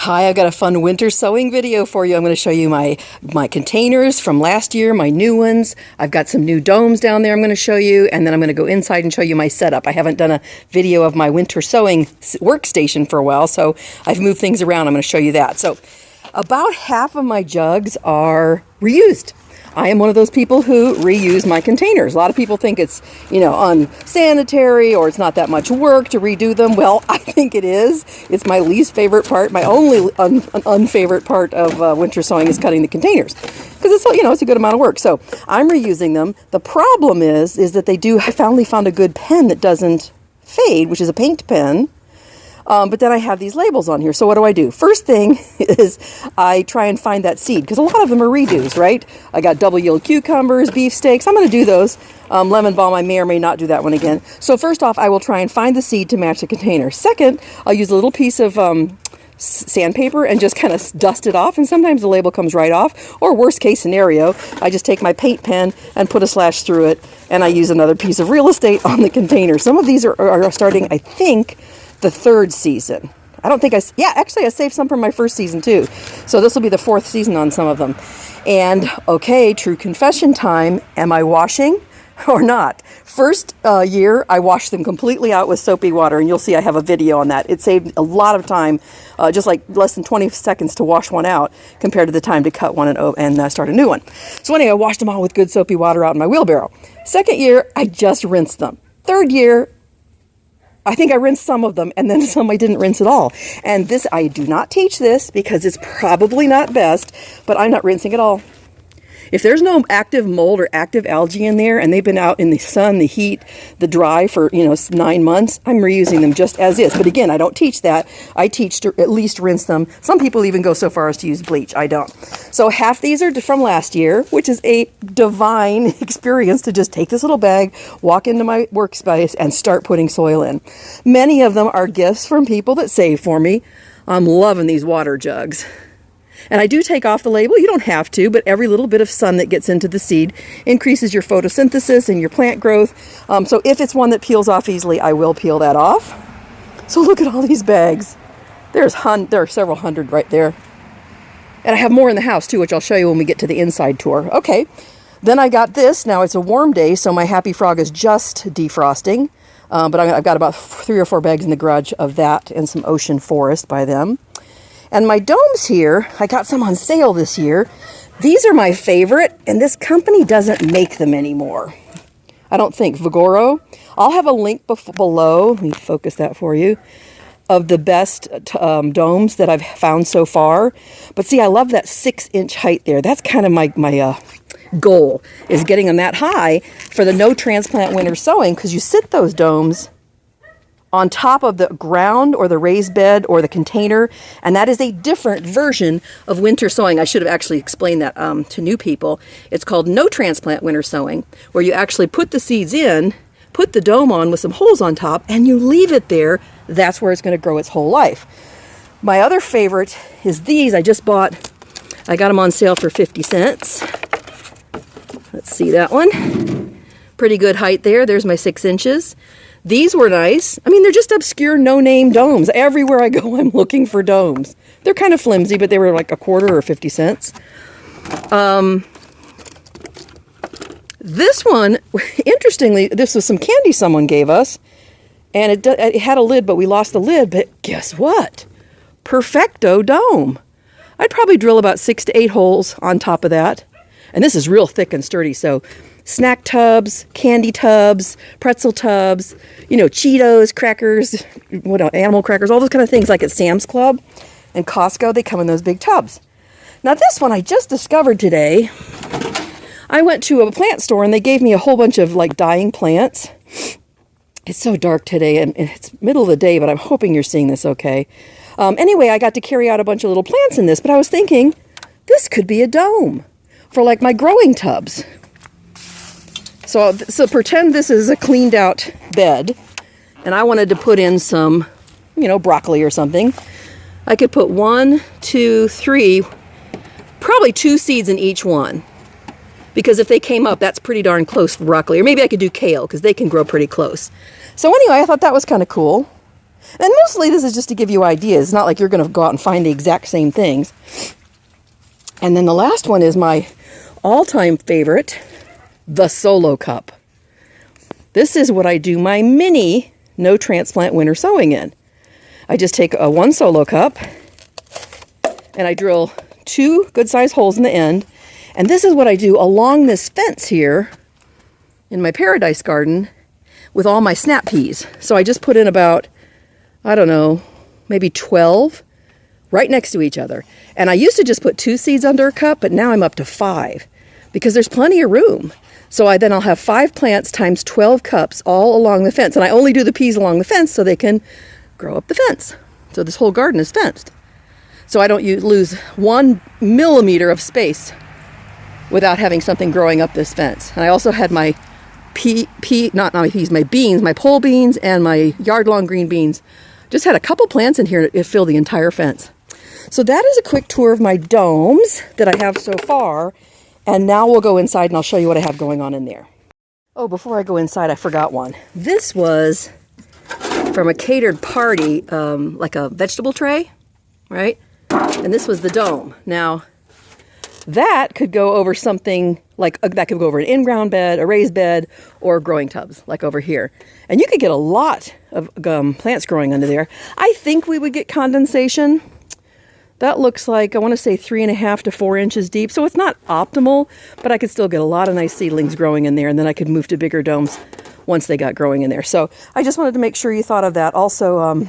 Hi, I've got a fun winter sowing video for you. I'm going to show you my containers from last year, my new ones. I've got some new domes down there I'm going to show you, and then I'm going to go inside and show you my setup. I haven't done a video of my winter sowing workstation for a while, so I've moved things around. I'm going to show you that. So about half of my jugs are reused. I am one of those people who reuse my containers. A lot of people think it's, unsanitary or it's not that much work to redo them. Well, I think it is. It's my least favorite part. My only unfavorite part of winter sowing is cutting the containers because it's a good amount of work. So I'm reusing them. The problem is that I finally found a good pen that doesn't fade, which is a paint pen. But then I have these labels on here. So what do I do? First thing is I try and find that seed because a lot of them are redos, right? I got double yelled cucumbers, beefsteaks. I'm going to do those. Lemon balm, I may or may not do that one again. So first off, I will try and find the seed to match the container. Second, I'll use a little piece of sandpaper and just kind of dust it off. And sometimes the label comes right off. Or worst case scenario, I just take my paint pen and put a slash through it. And I use another piece of real estate on the container. Some of these are starting, I think, the third season. I saved some from my first season too. So this will be the fourth season on some of them. And okay, true confession time. Am I washing or not? First year, I washed them completely out with soapy water, and you'll see I have a video on that. It saved a lot of time, just like less than 20 seconds to wash one out compared to the time to cut one and start a new one. So anyway, I washed them all with good soapy water out in my wheelbarrow. Second year, I just rinsed them. Third year, I think I rinsed some of them, and then some I didn't rinse at all. And this, I do not teach this because it's probably not best, but I'm not rinsing at all. If there's no active mold or active algae in there, and they've been out in the sun, the heat, the dry for, 9 months, I'm reusing them just as is. But again, I don't teach that. I teach to at least rinse them. Some people even go so far as to use bleach. I don't. So half these are from last year, which is a divine experience to just take this little bag, walk into my workspace, and start putting soil in. Many of them are gifts from people that save for me. I'm loving these water jugs. And I do take off the label. You don't have to, but every little bit of sun that gets into the seed increases your photosynthesis and your plant growth. So if it's one that peels off easily, I will peel that off. So look at all these bags. There are several hundred right there. And I have more in the house too, which I'll show you when we get to the inside tour. Okay, then I got this. Now it's a warm day, so my Happy Frog is just defrosting. But I've got about 3 or 4 bags in the garage of that and some Ocean Forest by them. And my domes here, I got some on sale this year. These are my favorite, and this company doesn't make them anymore. I don't think. Vigoro. I'll have a link below, let me focus that for you, of the best domes that I've found so far. But see, I love that 6-inch height there. That's kind of my goal, is getting them that high for the No Transplant Winter Sowing, because you sit those domes on top of the ground or the raised bed or the container, and that is a different version of winter sowing. I should have actually explained that to new people. It's called No Transplant Winter Sowing, where you actually put the seeds in, put the dome on with some holes on top, and you leave it there. That's where it's going to grow its whole life. My other favorite is these. I got them on sale for 50 cents. Let's see that one. Pretty good height there. There's my 6 inches. These were nice. I mean, they're just obscure, no-name domes. Everywhere I go, I'm looking for domes. They're kind of flimsy, but they were like a quarter or 50 cents. This one, interestingly, this was some candy someone gave us, and it had a lid, but we lost the lid. But guess what? Perfecto dome. I'd probably drill about 6 to 8 holes on top of that. And this is real thick and sturdy, so snack tubs, candy tubs, pretzel tubs, Cheetos, crackers, animal crackers, all those kind of things like at Sam's Club and Costco. They come in those big tubs. Now this one I just discovered today. I went to a plant store and they gave me a whole bunch of dying plants. It's so dark today and it's middle of the day, but I'm hoping you're seeing this okay. Anyway, I got to carry out a bunch of little plants in this, but I was thinking this could be a dome for my growing tubs. So pretend this is a cleaned out bed, and I wanted to put in some, broccoli or something. I could put 1, 2, 3, probably 2 seeds in each one. Because if they came up, that's pretty darn close for broccoli. Or maybe I could do kale, because they can grow pretty close. So anyway, I thought that was kind of cool. And mostly this is just to give you ideas. It's not like you're going to go out and find the exact same things. And then the last one is my all-time favorite, the Solo Cup. This is what I do my mini No Transplant Winter Sowing in. I just take a 1 Solo Cup and I drill 2 good-sized holes in the end. And this is what I do along this fence here in my paradise garden with all my snap peas. So I just put in about, I don't know, maybe 12 right next to each other. And I used to just put 2 seeds under a cup, but now I'm up to 5 because there's plenty of room. So I'll have 5 plants times 12 cups all along the fence. And I only do the peas along the fence so they can grow up the fence. So this whole garden is fenced. So I don't lose 1 millimeter of space without having something growing up this fence. And I also had my not my peas, my beans, my pole beans and my yard-long green beans. Just had a couple plants in here to fill the entire fence. So that is a quick tour of my domes that I have so far. And now we'll go inside and I'll show you what I have going on in there. Oh, before I go inside, I forgot one. This was from a catered party, like a vegetable tray, right? And this was the dome. Now, that could go over something like, that could go over an in-ground bed, a raised bed, or growing tubs, like over here. And you could get a lot of plants growing under there. I think we would get condensation. That looks like, I want to say 3.5 to 4 inches deep. So it's not optimal, but I could still get a lot of nice seedlings growing in there. And then I could move to bigger domes once they got growing in there. So I just wanted to make sure you thought of that. Also,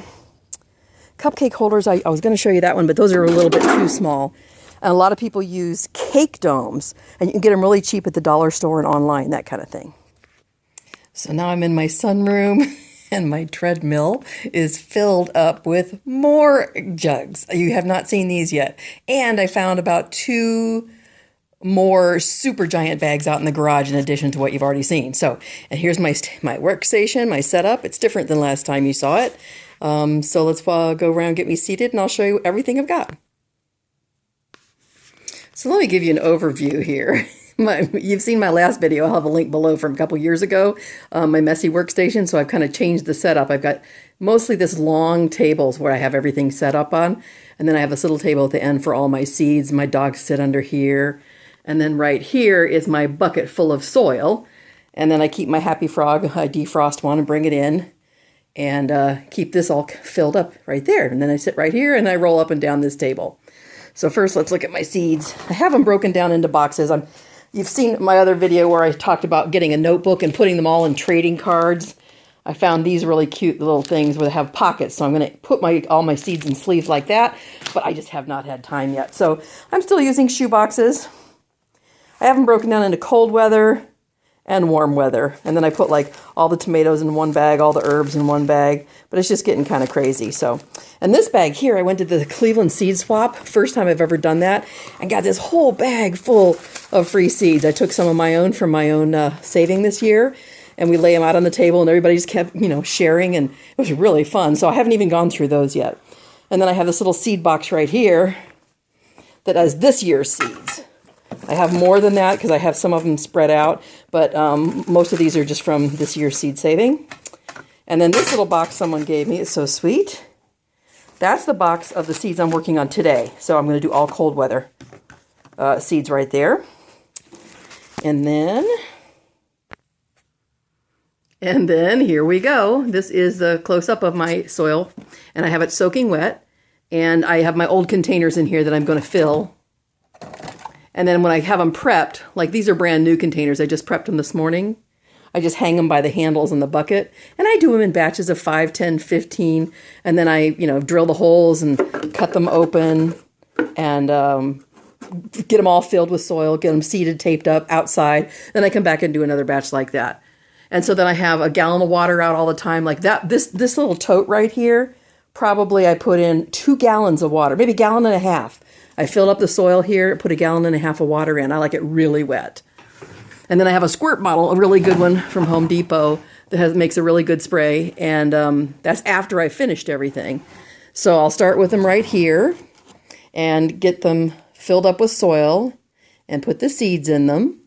cupcake holders, I was going to show you that one, but those are a little bit too small. And a lot of people use cake domes, and you can get them really cheap at the dollar store and online, that kind of thing. So now I'm in my sunroom, and my treadmill is filled up with more jugs. You have not seen these yet. And I found about 2 more super giant bags out in the garage in addition to what you've already seen. So, and here's my workstation, my setup. It's different than last time you saw it. So let's go around, get me seated, and I'll show you everything I've got. So let me give you an overview here. You've seen my last video. I'll have a link below from a couple years ago, my messy workstation. So I've kind of changed the setup. I've got mostly this long tables where I have everything set up on. And then I have this little table at the end for all my seeds. My dogs sit under here. And then right here is my bucket full of soil. And then I keep my Happy Frog, I defrost one and bring it in. And keep this all filled up right there. And then I sit right here and I roll up and down this table. So first, let's look at my seeds. I have them broken down into boxes. You've seen my other video where I talked about getting a notebook and putting them all in trading cards. I found these really cute little things where they have pockets. So I'm going to put all my seeds in sleeves like that. But I just have not had time yet. So I'm still using shoe boxes. I have them broken down into cold weather and warm weather. And then I put like all the tomatoes in one bag, all the herbs in one bag. But it's just getting kind of crazy. So, and this bag here, I went to the Cleveland seed swap. First time I've ever done that. And got this whole bag full of free seeds. I took some of my own from my own saving this year. And we lay them out on the table and everybody just kept, sharing. And it was really fun. So I haven't even gone through those yet. And then I have this little seed box right here that has this year's seeds. I have more than that because I have some of them spread out, but most of these are just from this year's seed saving. And then this little box someone gave me is so sweet. That's the box of the seeds I'm working on today. So I'm going to do all cold weather seeds right there. And then here we go. This is the close-up of my soil, and I have it soaking wet. And I have my old containers in here that I'm going to fill. And then when I have them prepped, like these are brand new containers, I just prepped them this morning. I just hang them by the handles in the bucket. And I do them in batches of 5, 10, 15. And then I, drill the holes and cut them open and get them all filled with soil, get them seeded, taped up outside. Then I come back and do another batch like that. And so then I have a gallon of water out all the time like that. This little tote right here, probably I put in 2 gallons of water, maybe a gallon and a half. I filled up the soil here, put a gallon and a half of water in. I like it really wet. And then I have a squirt bottle, a really good one from Home Depot that makes a really good spray. And that's after I finished everything. So I'll start with them right here and get them filled up with soil and put the seeds in them.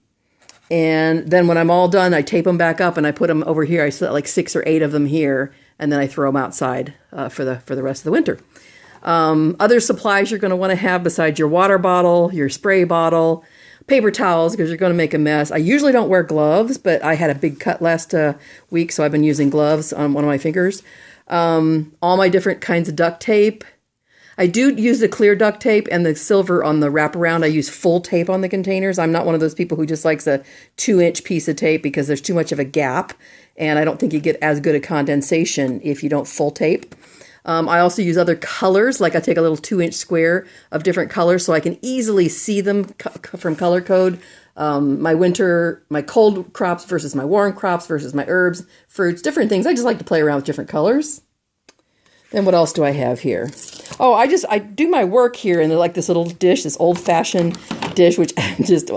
And then when I'm all done, I tape them back up and I put them over here. I set like 6 or 8 of them here. and then I throw them outside for the rest of the winter. Other supplies you're going to want to have besides your water bottle, your spray bottle, paper towels, because you're going to make a mess. I usually don't wear gloves, but I had a big cut last week, so I've been using gloves on one of my fingers. All my different kinds of duct tape. I do use the clear duct tape and the silver on the wraparound. I use full tape on the containers. I'm not one of those people who just likes a 2-inch piece of tape because there's too much of a gap, and I don't think you get as good a condensation if you don't full tape. I also use other colors, like I take a little 2-inch square of different colors so I can easily see them from color code. My cold crops versus my warm crops versus my herbs, fruits, different things. I just like to play around with different colors. Then what else do I have here? Oh, I do my work here in like this little dish, this old-fashioned dish, which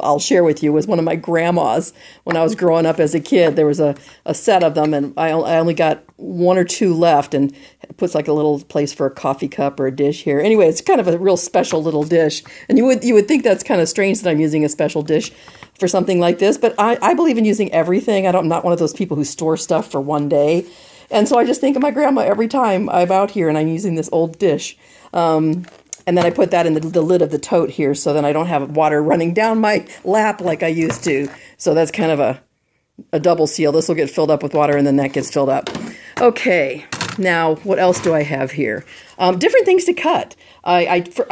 I'll share with you, was one of my grandma's when I was growing up as a kid. There was a set of them, and I only got 1 or 2 left, and it puts like a little place for a coffee cup or a dish here. Anyway, it's kind of a real special little dish, and you would think that's kind of strange that I'm using a special dish for something like this, but I believe in using everything. I'm not one of those people who store stuff for one day. And so I just think of my grandma every time I'm out here and I'm using this old dish. And then I put that in the lid of the tote here so then I don't have water running down my lap like I used to. So that's kind of a double seal. This will get filled up with water and then that gets filled up. Okay, now what else do I have here? Different things to cut.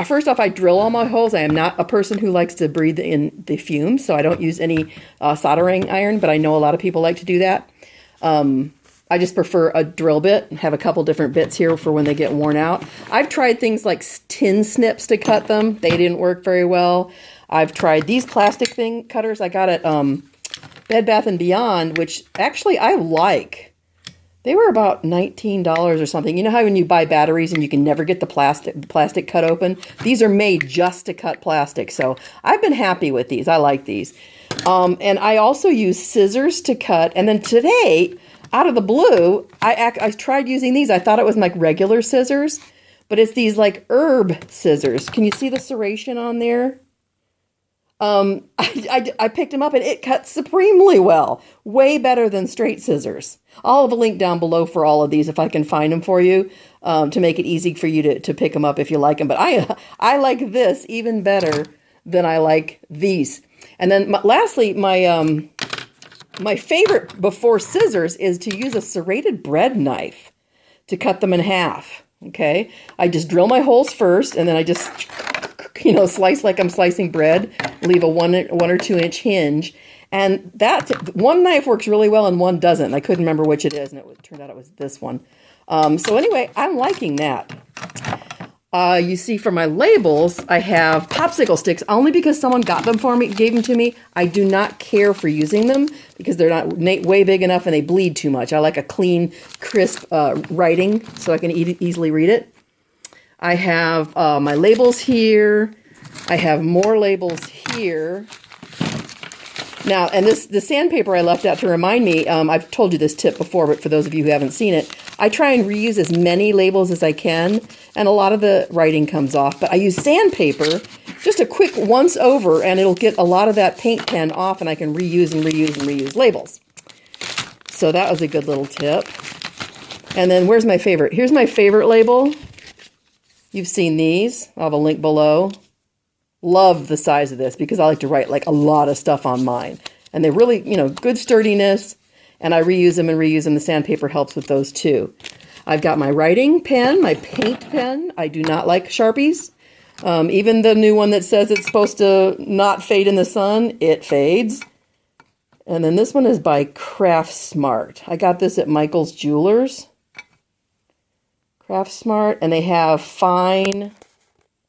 First off, I drill all my holes. I am not a person who likes to breathe in the fumes, so I don't use any soldering iron, but I know a lot of people like to do that. I just prefer a drill bit and have a couple different bits here for when they get worn out. I've tried things like tin snips to cut them. They didn't work very well. I've tried these plastic cutters I got at Bed Bath & Beyond, which actually I like. They were about $19 or something. You know how when you buy batteries and you can never get the plastic cut open? These are made just to cut plastic. So I've been happy with these. I like these. And I also use scissors to cut. And then today, out of the blue, I tried using these. I thought it was like regular scissors, but it's these like herb scissors. Can you see the serration on there? I picked them up and it cut supremely well. Way better than straight scissors. I'll have a link down below for all of these if I can find them for you, to make it easy for you to pick them up if you like them. But I like this even better than I like these. And then lastly, my favorite before scissors is to use a serrated bread knife to cut them in half, okay? I just drill my holes first, and then I just, slice like I'm slicing bread, leave a 1 or 2 inch hinge, and that one knife works really well and one doesn't. I couldn't remember which it is, and it turned out it was this one. So anyway, I'm liking that. You see, for my labels, I have popsicle sticks only because someone got them for me, gave them to me. I do not care for using them because they're not way big enough and they bleed too much. I like a clean, crisp writing so I can easily read it. I have my labels here. I have more labels here. Now, and the sandpaper I left out to remind me, I've told you this tip before, but for those of you who haven't seen it, I try and reuse as many labels as I can, and a lot of the writing comes off. But I use sandpaper, just a quick once over, and it'll get a lot of that paint pen off, and I can reuse and reuse and reuse labels. So that was a good little tip. And then where's my favorite? Here's my favorite label. You've seen these. I'll have a link below. Love the size of this because I like to write like a lot of stuff on mine. And they're really, good sturdiness. And I reuse them and reuse them. The sandpaper helps with those too. I've got my writing pen, my paint pen. I do not like Sharpies. Even the new one that says it's supposed to not fade in the sun, it fades. And then this one is by Craft Smart. I got this at Michael's Jewelers. Craft Smart. And they have fine,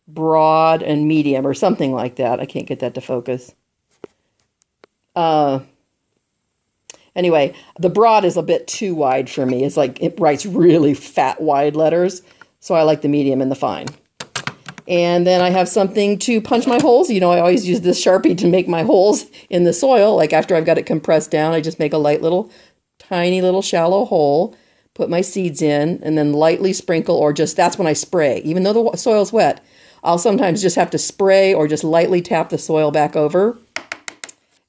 broad, and medium, or something like that. I can't get that to focus. Anyway, the broad is a bit too wide for me. It's like it writes really fat, wide letters. So I like the medium and the fine. And then I have something to punch my holes. I always use this Sharpie to make my holes in the soil. Like after I've got it compressed down, I just make a light little, tiny little shallow hole, put my seeds in, and then lightly sprinkle, or that's when I spray. Even though the soil's wet, I'll sometimes just have to spray or just lightly tap the soil back over.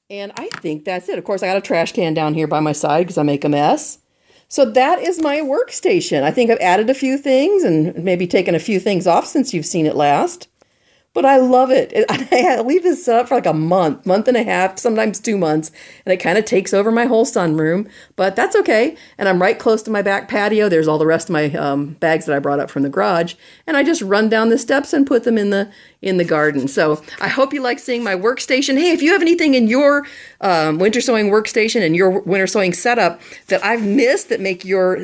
And I think that's it. Of course, I got a trash can down here by my side because I make a mess. So that is my workstation. I think I've added a few things and maybe taken a few things off since you've seen it last. But I love it. I leave this set up for like a month and a half, sometimes 2 months, and it kind of takes over my whole sunroom. But that's okay. And I'm right close to my back patio. There's all the rest of my bags that I brought up from the garage, and I just run down the steps and put them in the garden. So I hope you like seeing my workstation. Hey, if you have anything in your winter sowing workstation and your winter sowing setup that I've missed that make your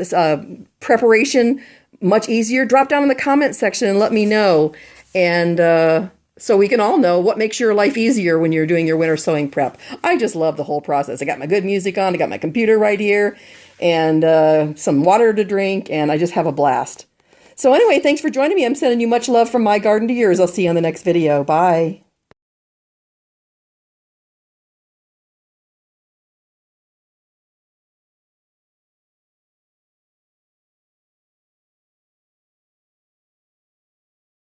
preparation much easier, drop down in the comment section and let me know. And so we can all know what makes your life easier when you're doing your winter sowing prep. I just love the whole process. I got my good music on. I got my computer right here and some water to drink. And I just have a blast. So anyway, thanks for joining me. I'm sending you much love from my garden to yours. I'll see you on the next video. Bye.